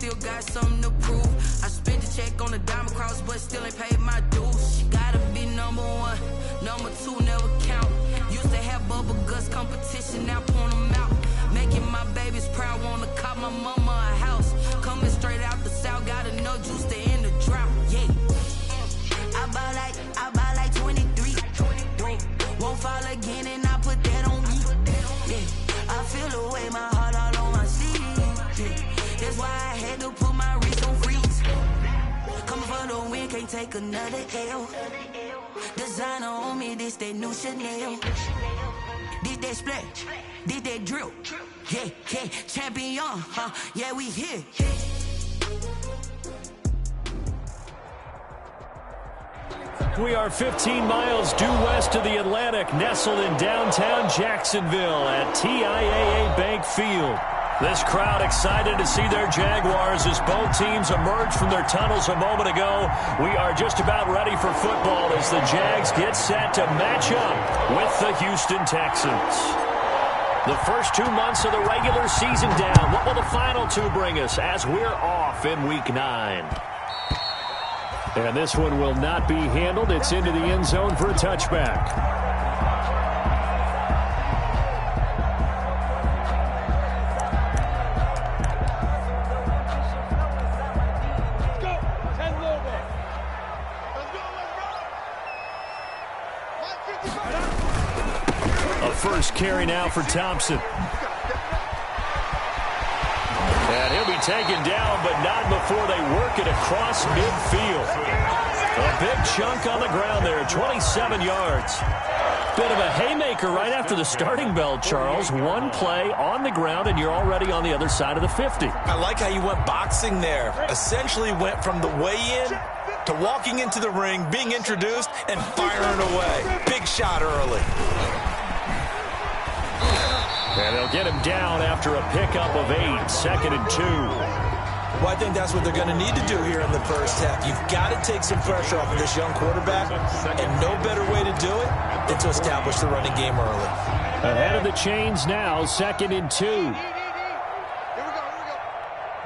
still got something to prove. I spent the check on the diamond cross, but still ain't paid my dues. She gotta be number one, number two never count. Used to have bubble guts competition, now point them out. Making my babies proud, wanna cop my mama a house. Coming straight out the south, got enough juice to end the drought. Yeah, I buy like 23. Won't fall again, and I put that on me. Yeah, I feel the way, my heart all on my sleeve. Yeah, that's why I had to put my wrist on freeze. Coming for the win, can't take another L. Designer on me, this that new Chanel. This that splash, this that drill. Yeah, yeah, champion, huh? Yeah, we here. We are 15 miles due west of the Atlantic, nestled in downtown Jacksonville at TIAA Bank Field. This crowd excited to see their Jaguars as both teams emerge from their tunnels a moment ago. We are just about ready for football as the Jags get set to match up with the Houston Texans. The first 2 months of the regular season down. What will the final two bring us as we're off in Week 9? And this one will not be handled. It's into the end zone for a touchback. First carry now for Thompson. And he'll be taken down, but not before they work it across midfield. A big chunk on the ground there, 27 yards. Bit of a haymaker right after the starting bell, Charles. One play on the ground, and you're already on the other side of the 50. I like how you went boxing there. Essentially went from the weigh-in to walking into the ring, being introduced, and firing away. Big shot early. And they'll get him down after a pickup of 8, 2nd and 2. Well, I think that's what they're going to need to do here in the first half. You've got to take some pressure off of this young quarterback, and no better way to do it than to establish the running game early. Ahead of the chains now, 2nd and 2. Here we go.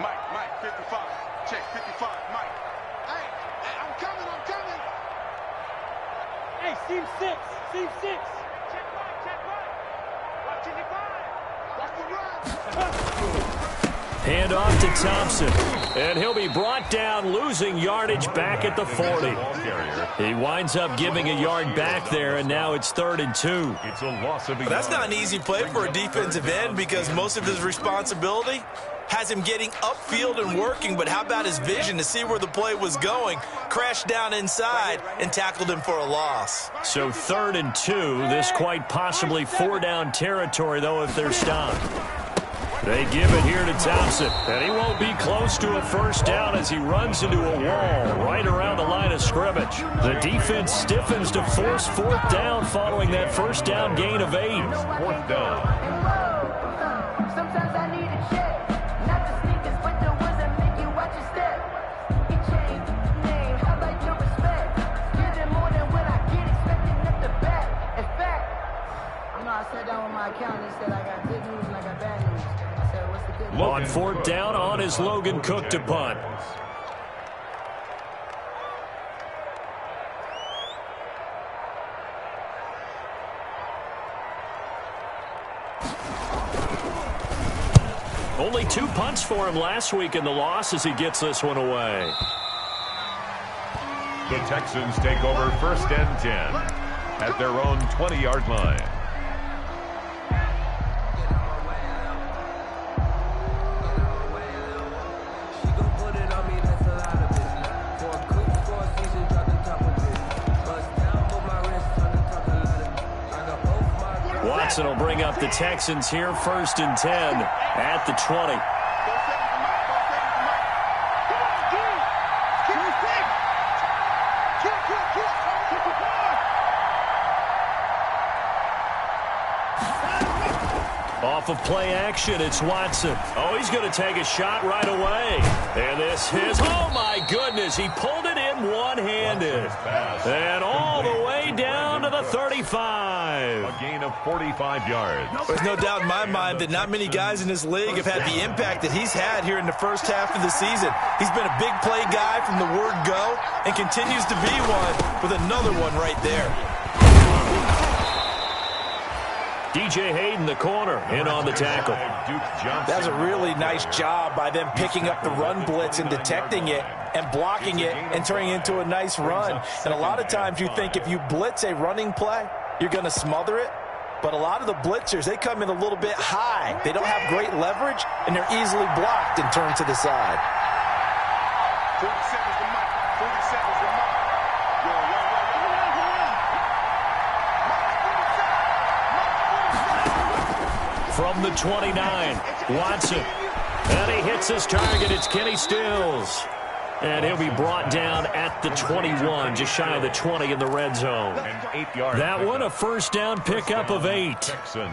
Mike, 55. Check, 55, Mike. Hey, I'm coming. Hey, seam 6. Check right. Watching the guy. Watch the run. Hand off to Thompson, and he'll be brought down, losing yardage back at the 40. He winds up giving a yard back there, and now it's 3rd and 2. It's a loss of a That's not an easy play for a defensive end because most of his responsibility has him getting upfield and working, but how about his vision to see where the play was going? Crashed down inside and tackled him for a loss. So 3rd and 2, this quite possibly 4-down territory, though, if they're stopped. They give it here to Thompson, and he won't be close to a first down as he runs into a wall right around the line of scrimmage. The defense stiffens to force 4th down following that first down gain of 8. 4th down. Sometimes I need a check, not the sneakers, but the ones that make you watch your step. You change the name, how about your respect? Give them more than what I get, expecting at the back. In fact, I sat down with my accountant and said I got good news and I got bad news. I said, what's the good news? On 4th down, on is Logan Cook to punt. Only 2 punts for him last week in the loss as he gets this one away. The Texans take over 1st and 10 at their own 20-yard line. Watson will bring up the Texans here, 1st and 10 at the 20. Off of play action, it's Watson. Oh, he's going to take a shot right away. And this is, oh my goodness, he pulled it in him one-handed. And all the way down to the 35. A gain of 45 yards. There's no doubt in my mind that not many guys in this league have had the impact that he's had here in the first half of the season. He's been a big play guy from the word go and continues to be one with another one right there. DJ Hayden, the corner, in on the tackle. That was a really nice job by them picking up the run blitz and detecting it and blocking it and turning it into a nice run. And a lot of times you think if you blitz a running play, you're going to smother it. But a lot of the blitzers, they come in a little bit high. They don't have great leverage, and they're easily blocked and turned to the side. 47's the mic. 47's the mic. Yo. From the 29, Watson. And he hits his target. It's Kenny Stills. And he'll be brought down at the 21, just shy of the 20 in the red zone. That one, a first down pickup of 8. Texans.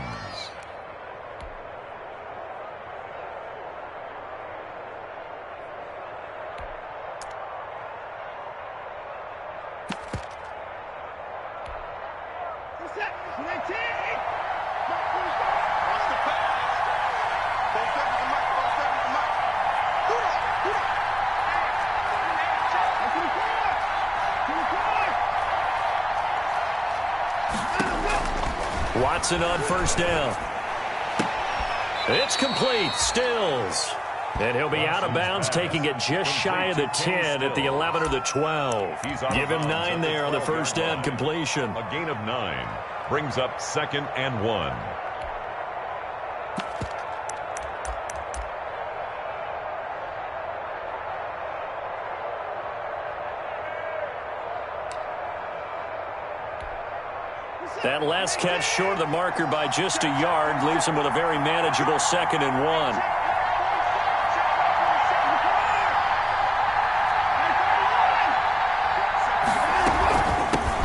Watson on first down. It's complete. Stills. And he'll be out of bounds, taking it just shy of the 10 at the 11 or the 12. Give him 9 there on the first down completion. A gain of 9 brings up 2nd and 1. That last catch short of the marker by just a yard leaves him with a very manageable 2nd and 1.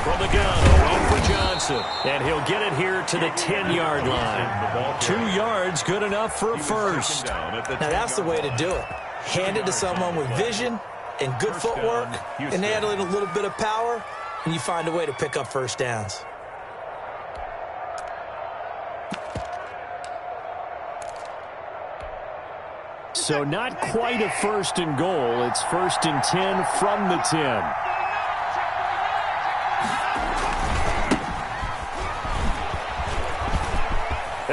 From the gun, in for Johnson. And he'll get it here to the 10-yard line. 2 yards, good enough for a first. Now that's the way to do it. Hand it to someone with vision and good footwork and add in a little bit of power, and you find a way to pick up first downs. So not quite a 1st and goal. It's 1st and 10 from the 10.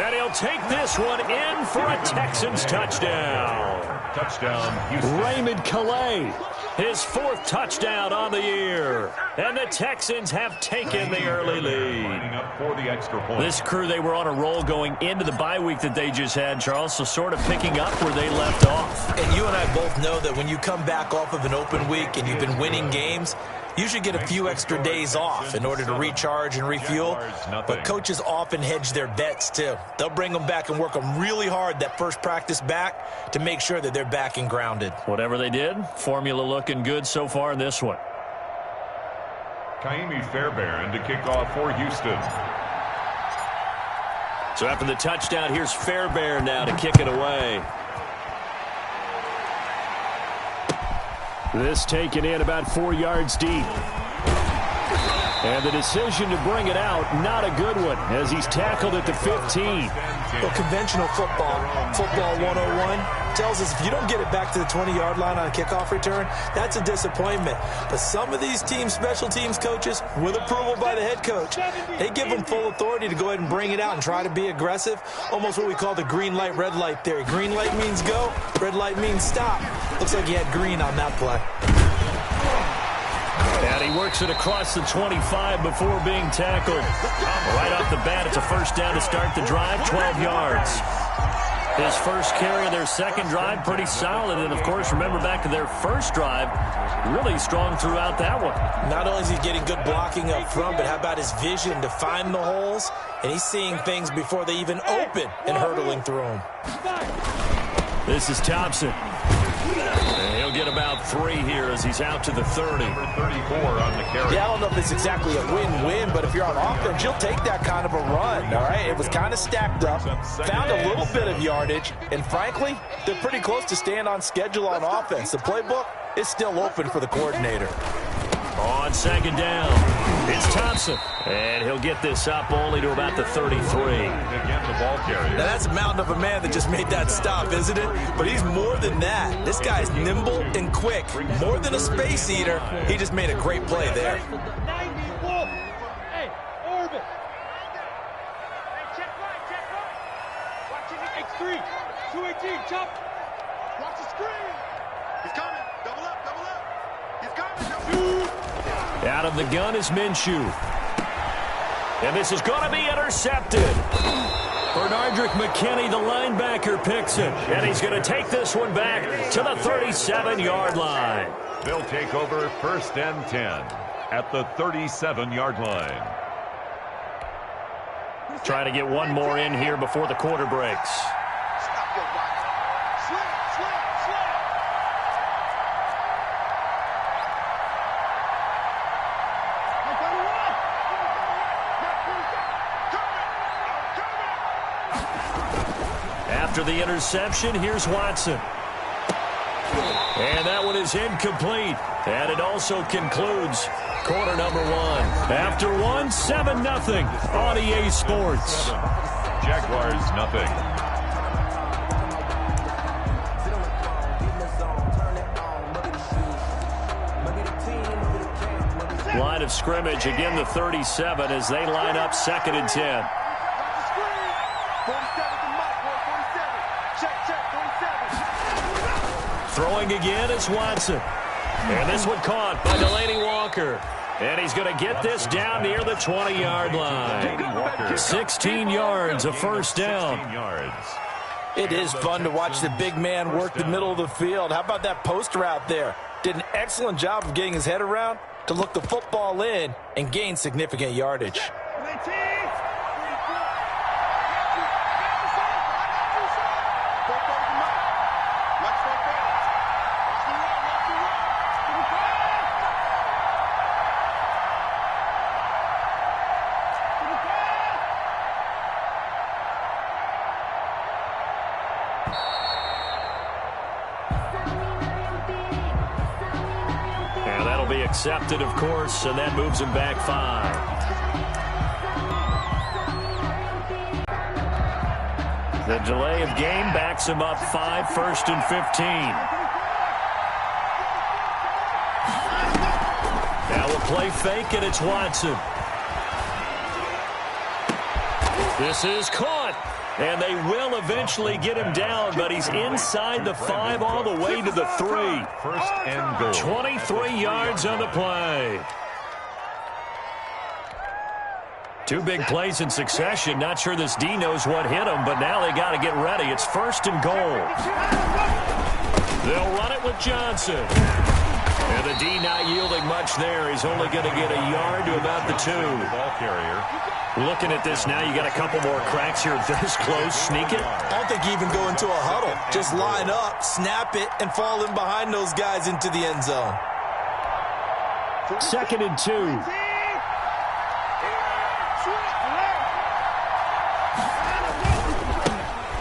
And he'll take this one in for a Texans touchdown. Touchdown, Houston. Raymond Calais, his 4th touchdown on the year. And the Texans have taken the early lead. For the extra point. This crew, they were on a roll going into the bye week that they just had, Charles, so sort of picking up where they left off. And you and I both know that when you come back off of an open week and you've been winning games, you should get a few extra days off in order to recharge and refuel. But coaches often hedge their bets, too. They'll bring them back and work them really hard that first practice back to make sure that they're back and grounded. Whatever they did, formula looking good so far in this one. Kaimi Fairbairn to kick off for Houston. So after the touchdown, here's Fairbairn now to kick it away. This taken in about 4 yards deep. And the decision to bring it out, not a good one, as he's tackled at the 15. Well, conventional football 101, tells us if you don't get it back to the 20-yard line on a kickoff return, that's a disappointment. But some of these teams, special teams coaches, with approval by the head coach, they give them full authority to go ahead and bring it out and try to be aggressive, almost what we call the green light, red light theory. Green light means go, red light means stop. Looks like he had green on that play. And he works it across the 25 before being tackled. Right off the bat, it's a first down to start the drive, 12 yards. His first carry of their second drive, pretty solid. And, of course, remember back to their first drive, really strong throughout that one. Not only is he getting good blocking up front, but how about his vision to find the holes? And he's seeing things before they even open and hurdling through them. This is Thompson. And he'll get about 3 here as he's out to the 30. 34 on the carry. Yeah, I don't know if it's exactly a win-win, but if you're on offense, you'll take that kind of a run, all right? It was kind of stacked up, found a little bit of yardage, and frankly, they're pretty close to staying on schedule on offense. The playbook is still open for the coordinator. On second down, it's Thompson. And he'll get this up only to about the 33. Again, the ball carrier. Now, that's a mountain of a man that just made that stop, isn't it? But he's more than that. This guy's nimble and quick. More than a space eater. He just made a great play there. 94. Hey, Orbit. Hey, check right. Watch it, X3. 218, chop. Watch the screen. He's coming. Double up. He's coming. Out of the gun is Minshew. And this is going to be intercepted. Bernardrick McKinney, the linebacker, picks it. And he's going to take this one back to the 37-yard line. They'll take over 1st and 10 at the 37-yard line. Trying to get one more in here before the quarter breaks. Stop your body. Slam. After the interception, here's Watson. And that one is incomplete. And it also concludes quarter number one. After one, 7-0 on EA Sports. Jaguars, nothing. Line of scrimmage, again the 37 as they line up 2nd and 10. Throwing again is Watson. And this one caught by Delaney Walker. And he's going to get this down near the 20-yard line. 16 yards, a first down. 16 yards. It is fun to watch the big man work the middle of the field. How about that post route there? Did an excellent job of getting his head around to look the football in and gain significant yardage. Accepted, of course, and that moves him back 5. The delay of game backs him up 5, 1st and 15. Now a play fake, and it's Watson. This is caught. And they will eventually get him down, but he's inside the 5 all the way to the 3. 1st and goal. 23 yards on the play. 2 big plays in succession. Not sure this D knows what hit him, but now they got to get ready. It's 1st and goal. They'll run it with Johnson. And the D not yielding much there. He's only going to get a yard to about the 2. Ball carrier. Looking at this now, you got a couple more cracks here. This close, sneak it. I don't think you even go into a huddle. Just line up, snap it, and fall in behind those guys into the end zone. 2nd and 2.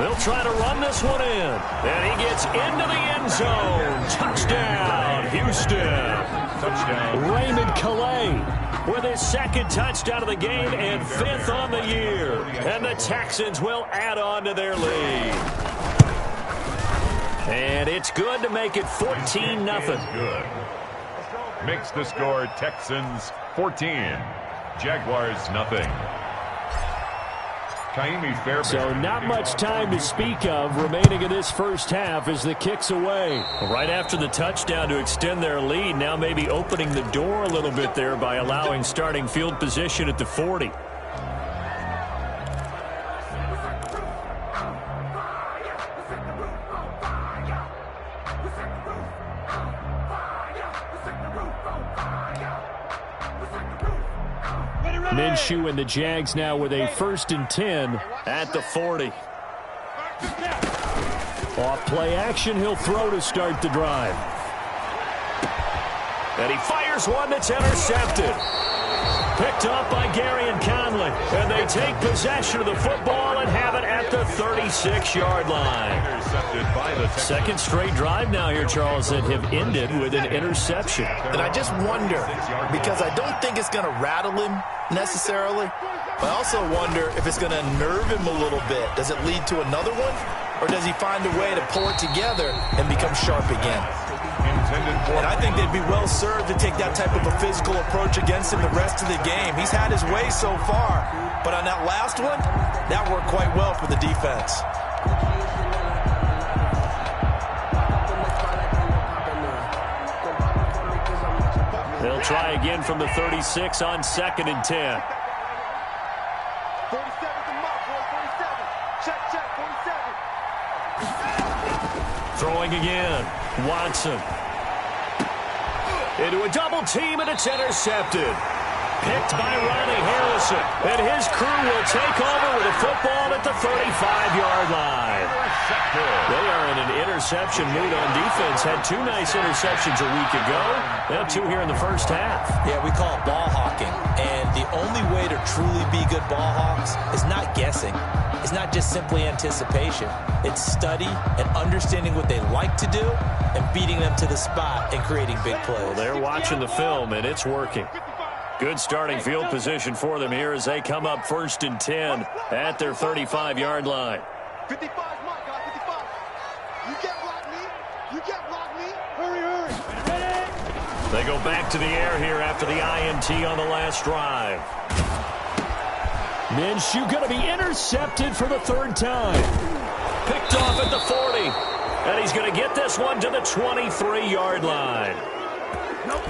They'll try to run this one in. And he gets into the end zone. Touchdown, Houston. Touchdown. Raymond Calais with his 2nd touchdown of the game and 5th on the year. And the Texans will add on to their lead. And it's good to make it 14-0. Good. Makes the score Texans 14. Jaguars, nothing. So not much time to speak of remaining in this first half as the kick's away. Right after the touchdown to extend their lead, now maybe opening the door a little bit there by allowing starting field position at the 40. Minshew and the Jags now with a 1st and 10 at the 40. Off play action, he'll throw to start the drive. And he fires one that's intercepted. Picked up by Gary and Conley. And they take possession of the football and have it at the 36-yard line. Second straight drive now here, Charles, that have ended with an interception. And I just wonder, because I don't think it's going to rattle him necessarily, but I also wonder if it's going to nerve him a little bit. Does it lead to another one? Or does he find a way to pull it together and become sharp again? And I think they'd be well served to take that type of a physical approach against him the rest of the game. He's had his way so far, but on that last one, that worked quite well for the defense. They'll try again from the 36 on 2nd and 10. 47's the mark, boy. 47. Check, 47. Throwing again. Watson. Into a double team, and it's intercepted. Picked by Ronnie Harrison. And his crew will take over with a football at the 35-yard line. They are in an interception mood on defense. Had 2 nice interceptions a week ago. Now 2 here in the first half. Yeah, we call it ball hawking. And the only way to truly be good ball hawks is not guessing. It's not just simply anticipation. It's study and understanding what they like to do and beating them to the spot and creating big plays. Well, they're watching the film, and it's working. Good starting field position for them here as they come up 1st and 10 at their 35-yard line. 55's my guy, 55. You can't block me. You can't block me. Hurry, hurry. Ready? They go back to the air here after the INT on the last drive. Minshew going to be intercepted for the 3rd time. Picked off at the 40. And he's going to get this one to the 23-yard line.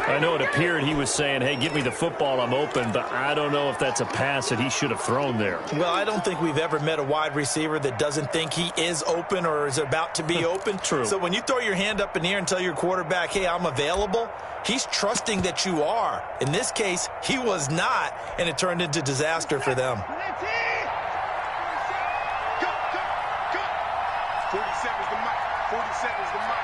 I know it appeared he was saying, hey, give me the football, I'm open, but I don't know if that's a pass that he should have thrown there. Well, I don't think we've ever met a wide receiver that doesn't think he is open or is about to be open. True. So when you throw your hand up in the air and tell your quarterback, hey, I'm available, he's trusting that you are. In this case, he was not, and it turned into disaster for them. Go, go, go. 47's the mic. 47's the mic.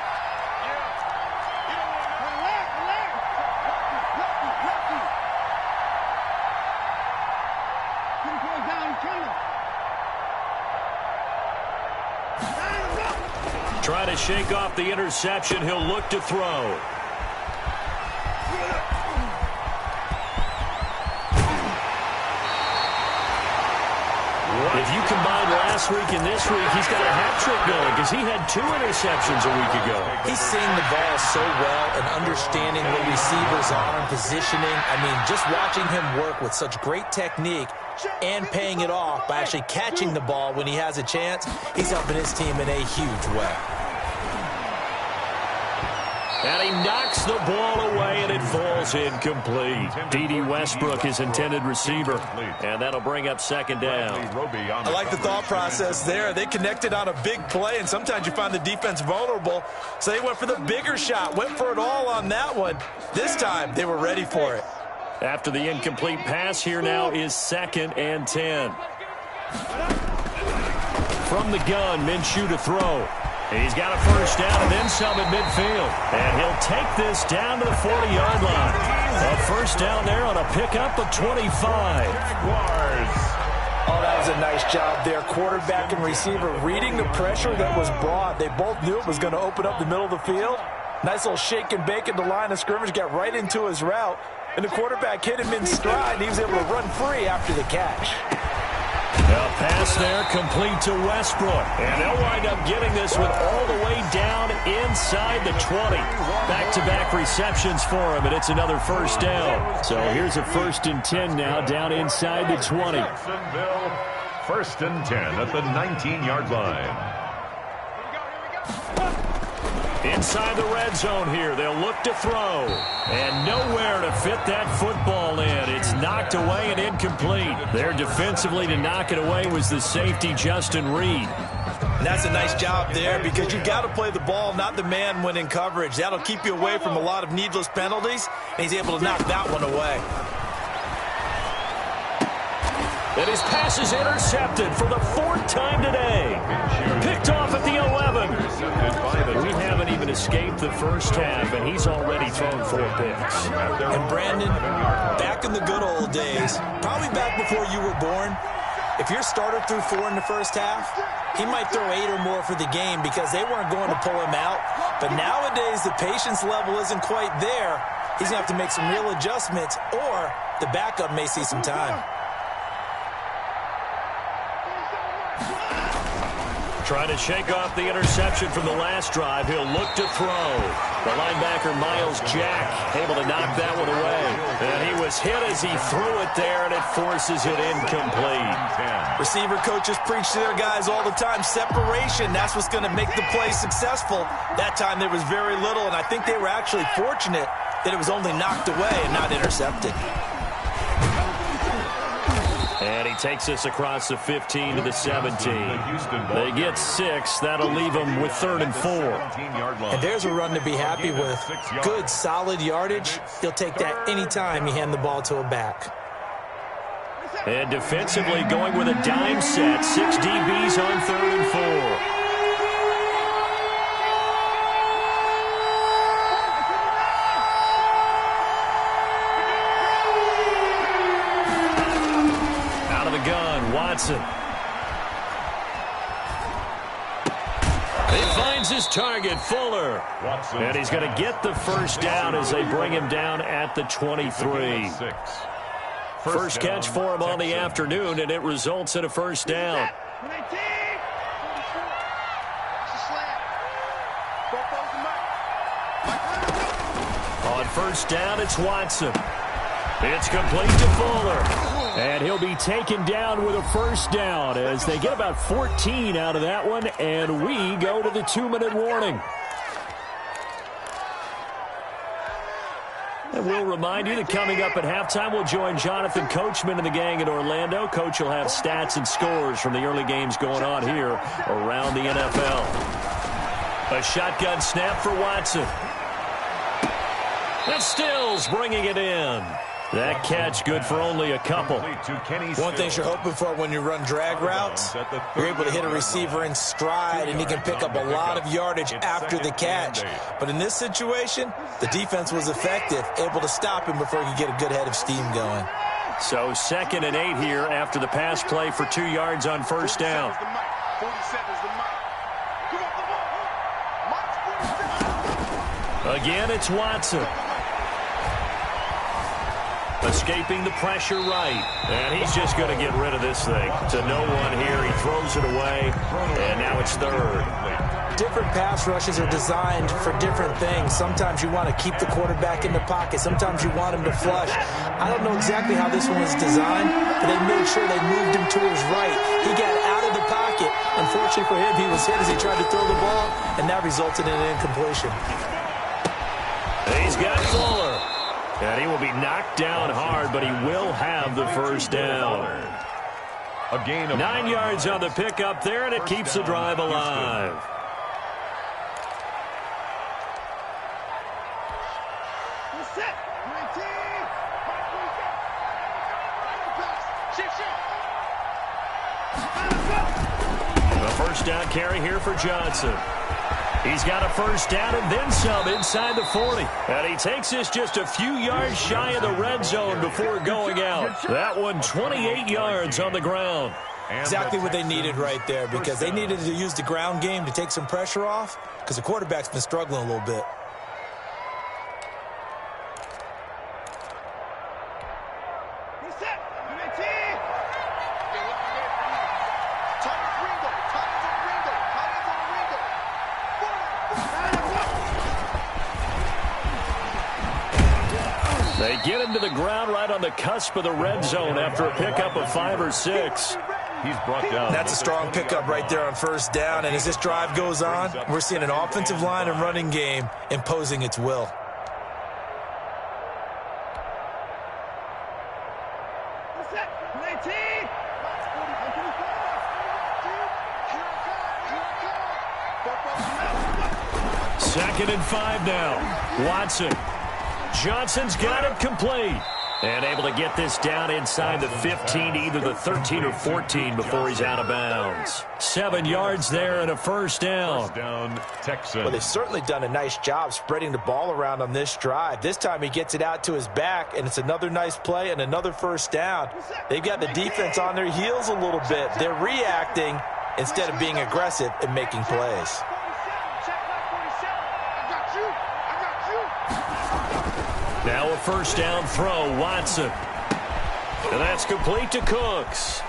Trying to shake off the interception. He'll look to throw. If you combine last week and this week, he's got a hat trick going because he had 2 interceptions a week ago. He's seeing the ball so well and understanding where receivers are and positioning. I mean, just watching him work with such great technique and paying it off by actually catching the ball when he has a chance, he's helping his team in a huge way. And he knocks the ball away, and it falls incomplete. D.D. Westbrook, his intended receiver, and that'll bring up 2nd down. I like the thought process there. They connected on a big play, and sometimes you find the defense vulnerable, so they went for the bigger shot, went for it all on that one. This time, they were ready for it. After the incomplete pass, here now is 2nd and 10. From the gun, Minshew to throw. He's got a 1st down and then some at midfield. And he'll take this down to the 40-yard line. A 1st down there on a pickup of 25. Oh, that was a nice job there. Quarterback and receiver reading the pressure that was brought. They both knew it was going to open up the middle of the field. Nice little shake and bake at the line of scrimmage, got right into his route. And the quarterback hit him in stride, and he was able to run free after the catch. A pass there complete to Westbrook. And they'll wind up getting this one all the way down inside the 20. Back-to-back receptions for him, and it's another 1st down. So here's a 1st and 10 now down inside the 20. 1st and 10 at the 19-yard line. Inside the red zone here, they'll look to throw. And nowhere to fit that football in. It's knocked away and incomplete. There defensively to knock it away was the safety, Justin Reed. And that's a nice job there because you've got to play the ball, not the man when in coverage. That'll keep you away from a lot of needless penalties, and he's able to knock that one away. And his pass is intercepted for the 4th time today. Picked off at the 11. We haven't even escaped the first half, and he's already thrown 4 picks. And Brandon, back in the good old days, probably back before you were born, if your starter threw 4 in the first half, he might throw 8 or more for the game because they weren't going to pull him out. But nowadays, the patience level isn't quite there. He's going to have to make some real adjustments, or the backup may see some time. Trying to shake off the interception from the last drive. He'll look to throw. The linebacker, Miles Jack, able to knock that one away. And he was hit as he threw it there, and it forces it incomplete. Receiver coaches preach to their guys all the time. Separation, that's what's going to make the play successful. That time there was very little, and I think they were actually fortunate that it was only knocked away and not intercepted. And he takes us across the 15 to the 17. They get 6. That'll leave them with 3rd and 4. And there's a run to be happy with. Good, solid yardage. He'll take that anytime you hand the ball to a back. And defensively going with a dime set. 6 DBs on 3rd and 4. Watson. He finds his target, Fuller. And he's going to get the first down as they bring him down at the 23. First catch for him on the afternoon, and it results in a first down. On first down, it's Watson. It's complete to Fuller. And he'll be taken down with a first down as they get about 14 out of that one, and we go to the 2-minute warning. And we'll remind you that coming up at halftime, we'll join Jonathan Coachman and the gang in Orlando. Coach will have stats and scores from the early games going on here around the NFL. A shotgun snap for Watson. And Stills bringing it in. That catch good for only a couple. One thing you're hoping for when you run drag routes, you're able to hit a receiver in stride, and he can pick up a lot of yardage after the catch. But in this situation, the defense was effective, able to stop him before he could get a good head of steam going. So 2nd and 8 here after the pass play for 2 yards on first down. Again, it's Watson. Escaping the pressure right. And he's just going to get rid of this thing. To no one here. He throws it away. And now it's 3rd. Different pass rushes are designed for different things. Sometimes you want to keep the quarterback in the pocket. Sometimes you want him to flush. I don't know exactly how this one was designed, but they made sure they moved him to his right. He got out of the pocket. Unfortunately for him, he was hit as he tried to throw the ball, and that resulted in an incompletion. He's got Fuller. And he will be knocked down hard, but he will have the first down. A gain of 9 yards on the pickup there, and it keeps the drive alive. A first down carry here for Johnson. He's got a first down and then some inside the 40. And he takes this just a few yards shy of the red zone before going out. That one 28 yards on the ground. Exactly what they needed right there, because they needed to use the ground game to take some pressure off, because the quarterback's been struggling a little bit. They get him to the ground right on the cusp of the red zone after a pickup of 5 or 6. He's brought down. That's a strong pickup right there on first down. And as this drive goes on, we're seeing an offensive line and running game imposing its will. Second and 5 now. Watson. Johnson's got it complete. And able to get this down inside the 15, either the 13 or 14 before he's out of bounds. 7 yards there and a first down. First down, Texans. Well, they've certainly done a nice job spreading the ball around on this drive. This time he gets it out to his back, and it's another nice play and another first down. They've got the defense on their heels a little bit. They're reacting instead of being aggressive and making plays. Now a first down throw, Watson. And that's complete to Cooks.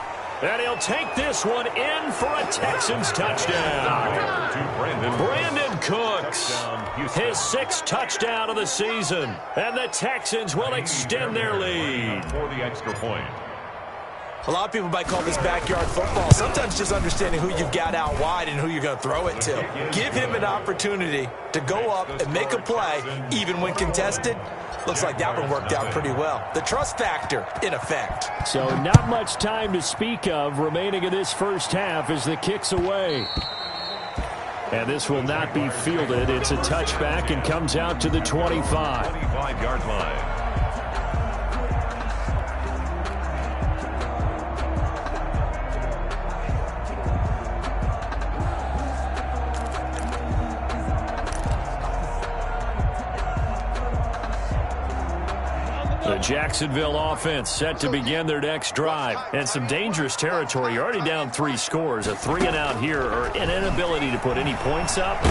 And he'll take this one in for a Texans touchdown. Brandon Cooks, his 6th touchdown of the season. And the Texans will extend their lead. For the extra point. A lot of people might call this backyard football. Sometimes just understanding who you've got out wide and who you're going to throw it to. Give him an opportunity to go up and make a play, even when contested. Looks like that one worked out pretty well. The trust factor in effect. So not much time to speak of remaining in this first half as the kick's away. And this will not be fielded. It's a touchback and comes out to the 25. 25-yard line. The Jacksonville offense set to begin their next drive. And some dangerous territory. You're already down 3 scores. A 3-and-out here or an inability to put any points up.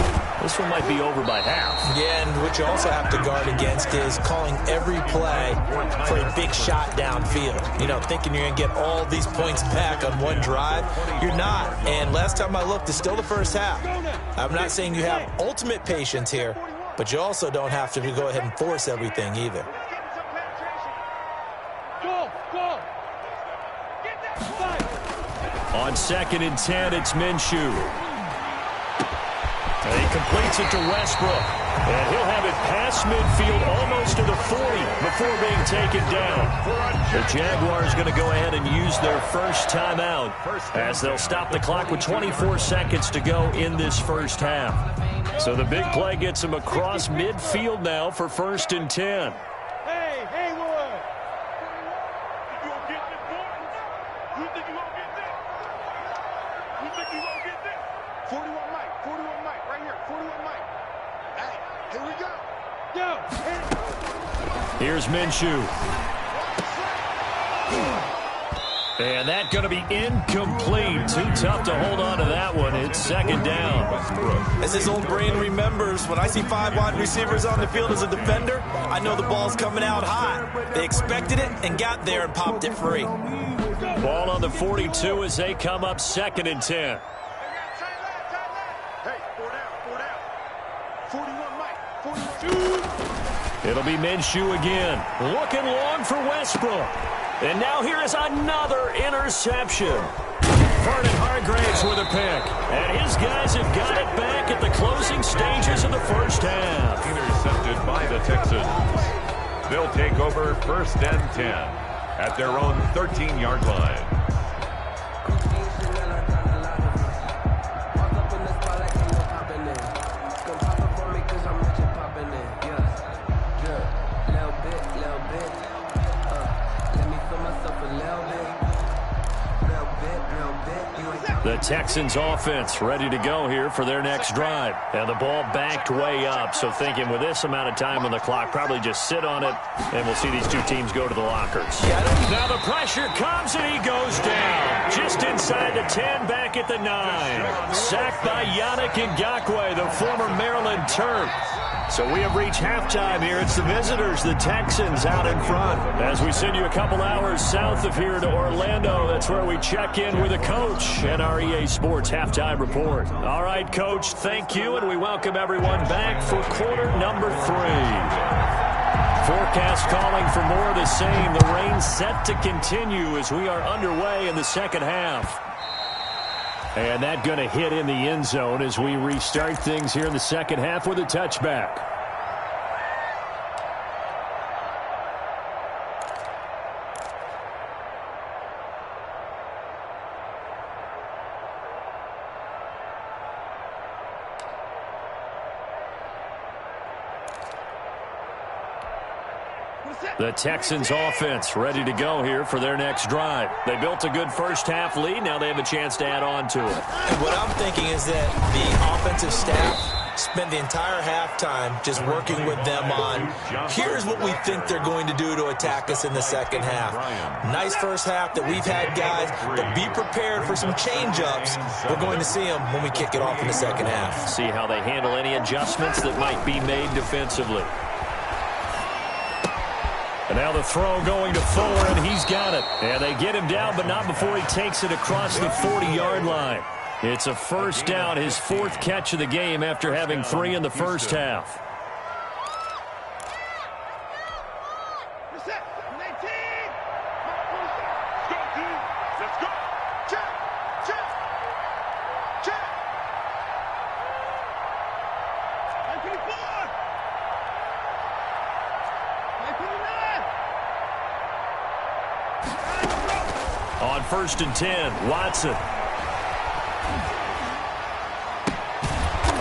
This one might be over by half. Yeah, and what you also have to guard against is calling every play for a big shot downfield. You know, thinking you're going to get all these points back on one drive. You're not. And last time I looked, it's still the first half. I'm not saying you have ultimate patience here, but you also don't have to go ahead and force everything either. On 2nd and 10, it's Minshew. And he completes it to Westbrook. And he'll have it past midfield almost to the 40 before being taken down. The Jaguars going to go ahead and use their first timeout as they'll stop the clock with 24 seconds to go in this first half. So the big play gets him across midfield now for 1st and 10. Here's Minshew. And that's going to be incomplete. Too tough to hold on to that one. It's 2nd down. As his old brain remembers, when I see 5 wide receivers on the field as a defender, I know the ball's coming out hot. They expected it and got there and popped it free. Ball on the 42 as they come up 2nd and 10. It'll be Minshew again. Looking long for Westbrook. And now here is another interception. Vernon Hargraves with a pick. And his guys have got it back at the closing stages of the first half. Intercepted by the Texans. They'll take over 1st and 10 at their own 13-yard line. The Texans offense ready to go here for their next drive. And the ball backed way up. So thinking with this amount of time on the clock, probably just sit on it, and we'll see these two teams go to the lockers. Now the pressure comes, and he goes down. Just inside the 10, back at the 9. Sacked by Yannick Ngakoue, the former Maryland Terp. So we have reached halftime here. It's the visitors, the Texans, out in front. As we send you a couple hours south of here to Orlando, that's where we check in with a coach at our EA Sports Halftime Report. All right, Coach, thank you, and we welcome everyone back for quarter number 3. Forecast calling for more of the same. The rain set to continue as we are underway in the second half. And that going to hit in the end zone as we restart things here in the second half with a touchback. The Texans offense ready to go here for their next drive. They built a good first half lead. Now they have a chance to add on to it. And what I'm thinking is that the offensive staff spent the entire halftime just working with them on, here's what we think they're going to do to attack us in the second half. Nice first half that we've had, guys, but be prepared for some change-ups. We're going to see them when we kick it off in the second half. See how they handle any adjustments that might be made defensively. And now the throw going to Fuller, and he's got it. And they get him down, but not before he takes it across the 40-yard line. It's a first down, his fourth catch of the game after having 3 in the first half. On 1st and 10, Watson.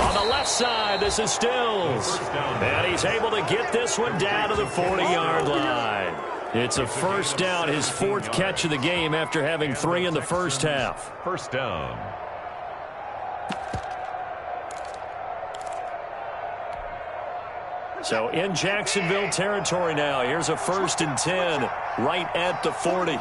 On the left side, this is Stills. And he's able to get this one down to the 40-yard line. It's a first down, his fourth catch of the game after having 3 in the first half. First down. So in Jacksonville territory now. Here's a 1st and 10 right at the 40.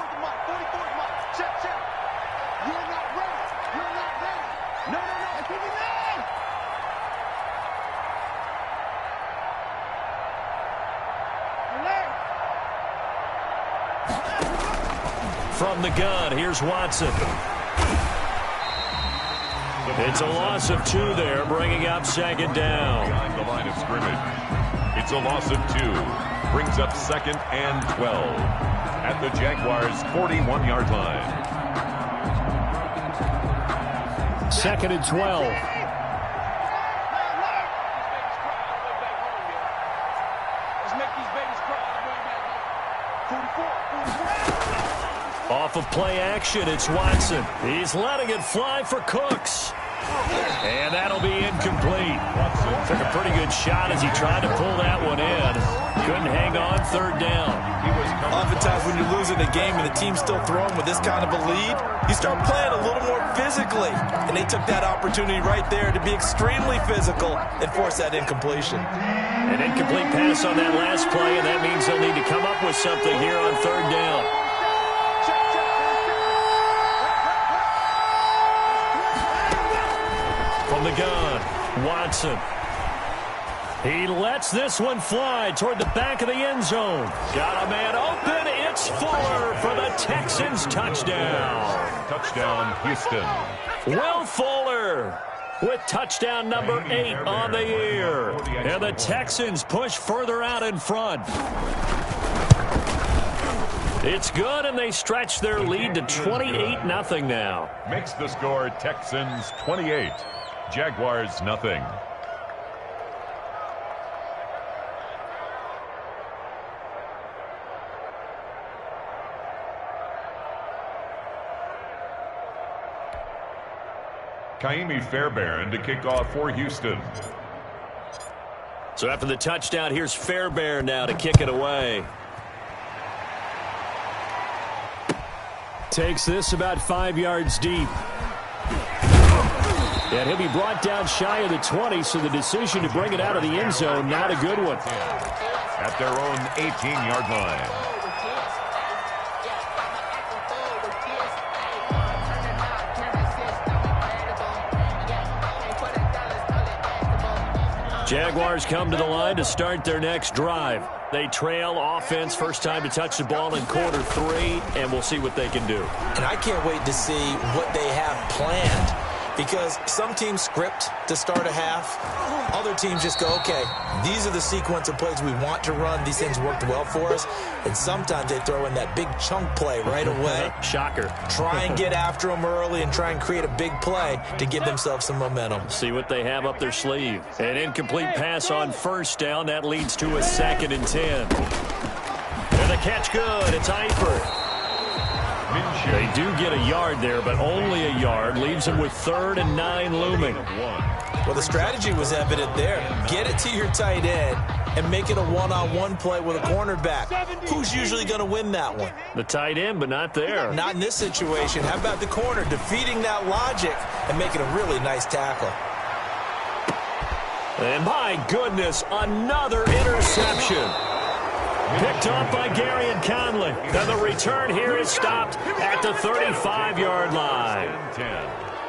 From the gun, here's Watson. It's a loss of 2 there, bringing up second down. Behind the line of scrimmage. It's a loss of 2. Brings up 2nd and 12 at the Jaguars' 41-yard line. 2nd and 12. Off of play action, it's Watson. He's letting it fly for Cooks. And that'll be incomplete. Took a pretty good shot as he tried to pull that one in. Couldn't hang on, 3rd down. Oftentimes when you're losing a game and the team's still throwing with this kind of a lead, you start playing a little more physically. And they took that opportunity right there to be extremely physical and force that incompletion. An incomplete pass on that last play, and that means they'll need to come up with something here on 3rd down. From the gun, Watson. He lets this one fly toward the back of the end zone. Got a man open. It's Fuller for the Texans touchdown. Touchdown, Houston. Will Fuller with touchdown number 8 on the year. And the Texans push further out in front. It's good, and they stretch their lead to 28-0 now. Makes the score Texans 28. Jaguars nothing. Kaimi Fairbairn to kick off for Houston. So after the touchdown, here's Fairbairn now to kick it away. Takes this about 5 yards deep. And he'll be brought down shy of the 20, so the decision to bring it out of the end zone, not a good one. At their own 18-yard line. Jaguars come to the line to start their next drive. They trail offense, first time to touch the ball in quarter 3, and we'll see what they can do. And I can't wait to see what they have planned, because some teams script to start a half. Other teams just go, okay, these are the sequence of plays we want to run. These things worked well for us. And sometimes they throw in that big chunk play right away. Shocker. Try and get after them early and try and create a big play to give themselves some momentum. See what they have up their sleeve. An incomplete pass on first down. That leads to a 2nd and 10. And the catch good. It's Eifert. They do get a yard there, but only a yard. Leaves them with 3rd and 9 looming. Well, the strategy was evident there. Get it to your tight end and make it a one-on-one play with a cornerback. Who's usually going to win that one? The tight end, but not there. Not in this situation. How about the corner defeating that logic and making a really nice tackle? And my goodness, another interception. Picked off by Gary and Conley. And the return here is stopped at the 35-yard line. 10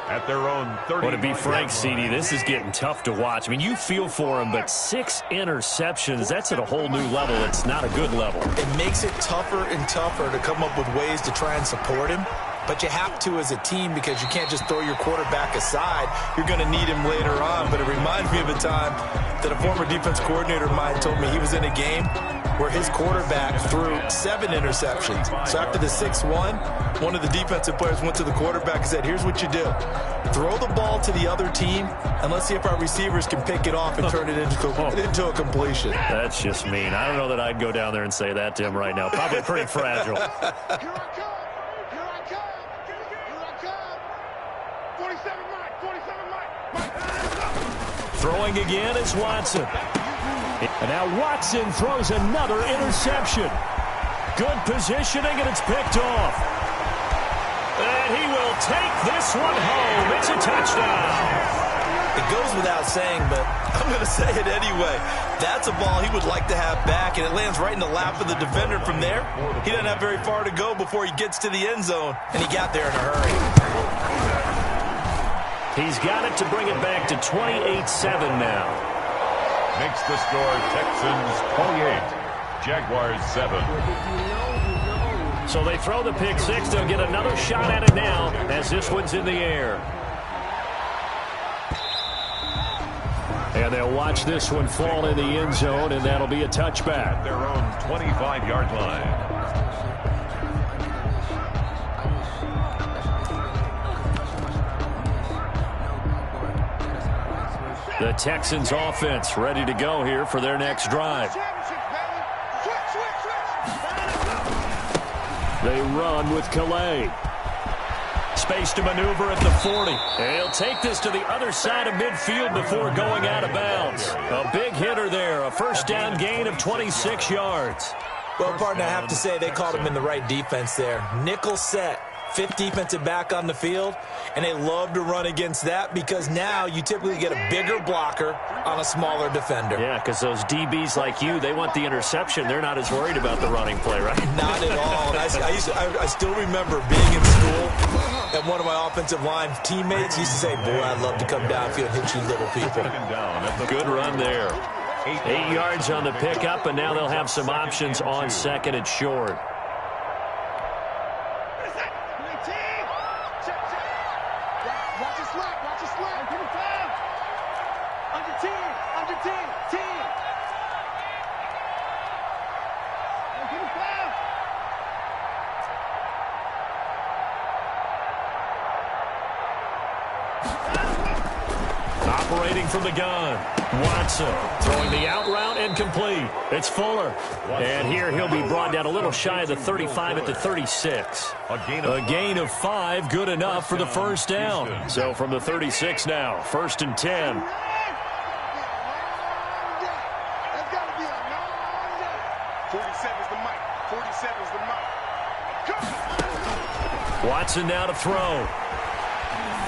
at their own 30. Well, to be frank, CD, this is getting tough to watch. I mean, you feel for him, but 6 interceptions, that's at a whole new level. It's not a good level. It makes it tougher and tougher to come up with ways to try and support him. But you have to as a team because you can't just throw your quarterback aside. You're going to need him later on. But it reminds me of a time that a former defense coordinator of mine told me he was in a game where his quarterback threw 7 interceptions. So after the 6-1, one of the defensive players went to the quarterback and said, here's what you do. Throw the ball to the other team, and let's see if our receivers can pick it off and turn it into a completion. That's just mean. I don't know that I'd go down there and say that to him right now. Probably pretty fragile. Here I come. Here I come. Here I come. 47 Mike. 47 Mike. Throwing again is Watson. And now Watson throws another interception. Good positioning, and it's picked off. And he will take this one home. It's a touchdown. It goes without saying, but I'm going to say it anyway. That's a ball he would like to have back, and it lands right in the lap of the defender from there. He doesn't have very far to go before he gets to the end zone, and he got there in a hurry. He's got it to bring it back to 28-7 now. Makes the score Texans 28, Jaguars 7. So they throw the pick six. They'll get another shot at it now as this one's in the air. And they'll watch this one fall in the end zone, and that'll be a touchback. Their own 25-yard line. The Texans offense ready to go here for their next drive. They run with Calais. Space to maneuver at the 40. And he'll take this to the other side of midfield before going out of bounds. A big hitter there. A first down gain of 26 yards. Well, partner, I have to say they called him in the right defense there. Nickel set. 5th defensive back on the field, and they love to run against that because now you typically get a bigger blocker on a smaller defender. Yeah, because those DBs like you, they want the interception. They're not as worried about the running play, right? Not at all. And I still remember being in school, and one of my offensive line teammates used to say, boy, I'd love to come downfield and hit you little people. Good run there. 8 yards on the pickup, and now they'll have some options on second and short. Operating from the gun. Watson throwing the out route and complete. It's Fuller. And here he'll be brought down a little shy of the 35 at the 36. A gain of 5, good enough for the first down. So from the 36 now, 1st and 10. Watson now to throw.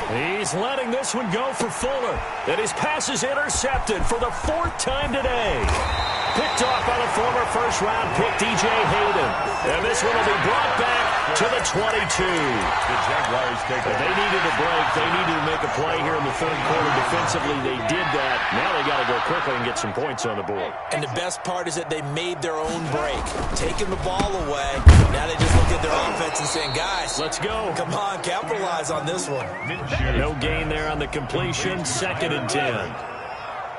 He's letting this one go for Fuller. And his pass is intercepted for the 4th time today. Picked off by the former first-round pick, DJ Hayden. And this one will be brought back to the 22. The Jaguars take it. They needed a break. They needed to make a play here in the 3rd quarter defensively. They did that. Now they got to go quickly and get some points on the board. And the best part is that they made their own break. Taking the ball away. Now they just look at their offense and saying, guys, let's go. Come on, capitalize on this one. No gain there on the completion. 2nd and 10.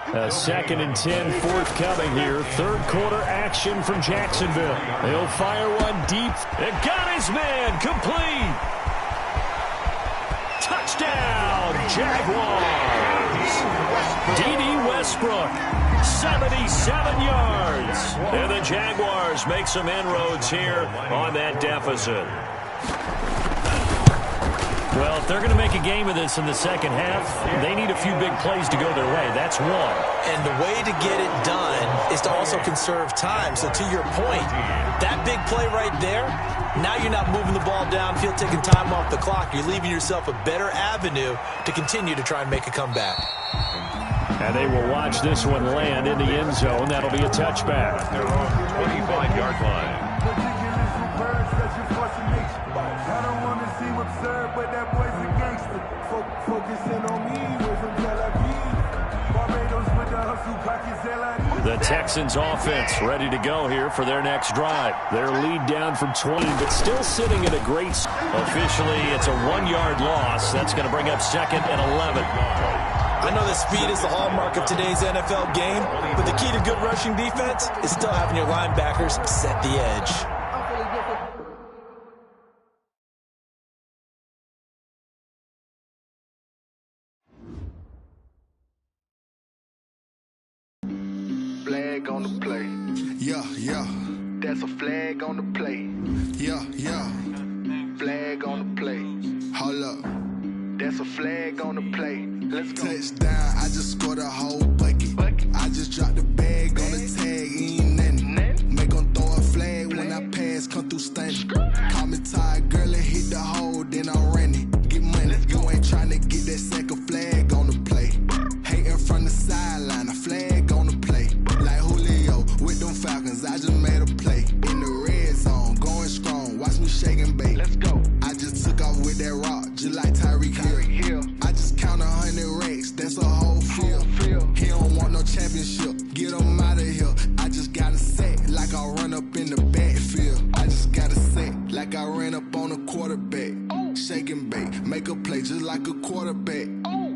2nd and 10 forthcoming here. 3rd quarter action from Jacksonville. They'll fire one deep. And got his man complete. Touchdown, Jaguars. D.D. Westbrook, 77 yards. And the Jaguars make some inroads here on that deficit. Well, if they're going to make a game of this in the second half, they need a few big plays to go their way. That's one. And the way to get it done is to also conserve time. So to your point, that big play right there, now you're not moving the ball downfield, taking time off the clock. You're leaving yourself a better avenue to continue to try and make a comeback. And they will watch this one land in the end zone. That'll be a touchback. At their own 25-yard line. I don't want to seem absurd, but that boy's a gangster. Focusing on me, we're from Tel Aviv. Barbados with the hustle, pockets, the Texans offense ready to go here for their next drive. Their lead down from 20, but still sitting at a great... Officially, it's a 1-yard loss. That's going to bring up 2nd and 11. I know that speed is the hallmark of today's NFL game, but the key to good rushing defense is still having your linebackers set the edge. Flag on the play. Yeah, yeah. That's a flag on the play. Yeah, yeah. Flag on the play. Hold up. That's a flag on the play. Let's go. Touchdown, I just scored a whole bucket. I just dropped the bag on the tag, ain't nothing. Make them throw a flag when I pass, come through stunning. Call me tired, girl, and hit the hole, then I'm running. Get money, you ain't trying to get that second flag on the play. Hating from the sideline, a flag on the play. Like Julio with them Falcons, I just made a play. In the red zone, going strong, watch me shake and bake. Let's go. I just took off with that rock, just like Tyreek Hill. I just count 100 racks, that's a whole field. He don't want no championship, get him out of here. I just got a set, like I run up in the backfield. I just got a set, like I ran up on a quarterback. Shake and bake, make a play just like a quarterback.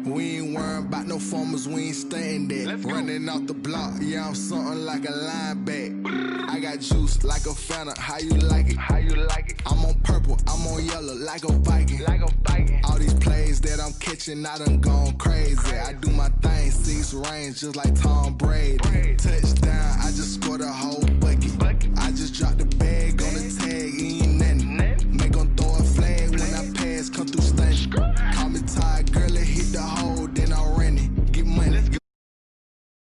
We ain't worrying about no formers, we ain't staying there. Running off the block, yeah, I'm something like a lineback. I got juice like a Fanta, how you like it? How you like it? I'm on purple, I'm on yellow, like a Viking. Like a Viking. All these plays that I'm catching, I done gone crazy. I do my thing, 6 range, just like Tom Brady. Touchdown, I just scored a whole bucket. I just dropped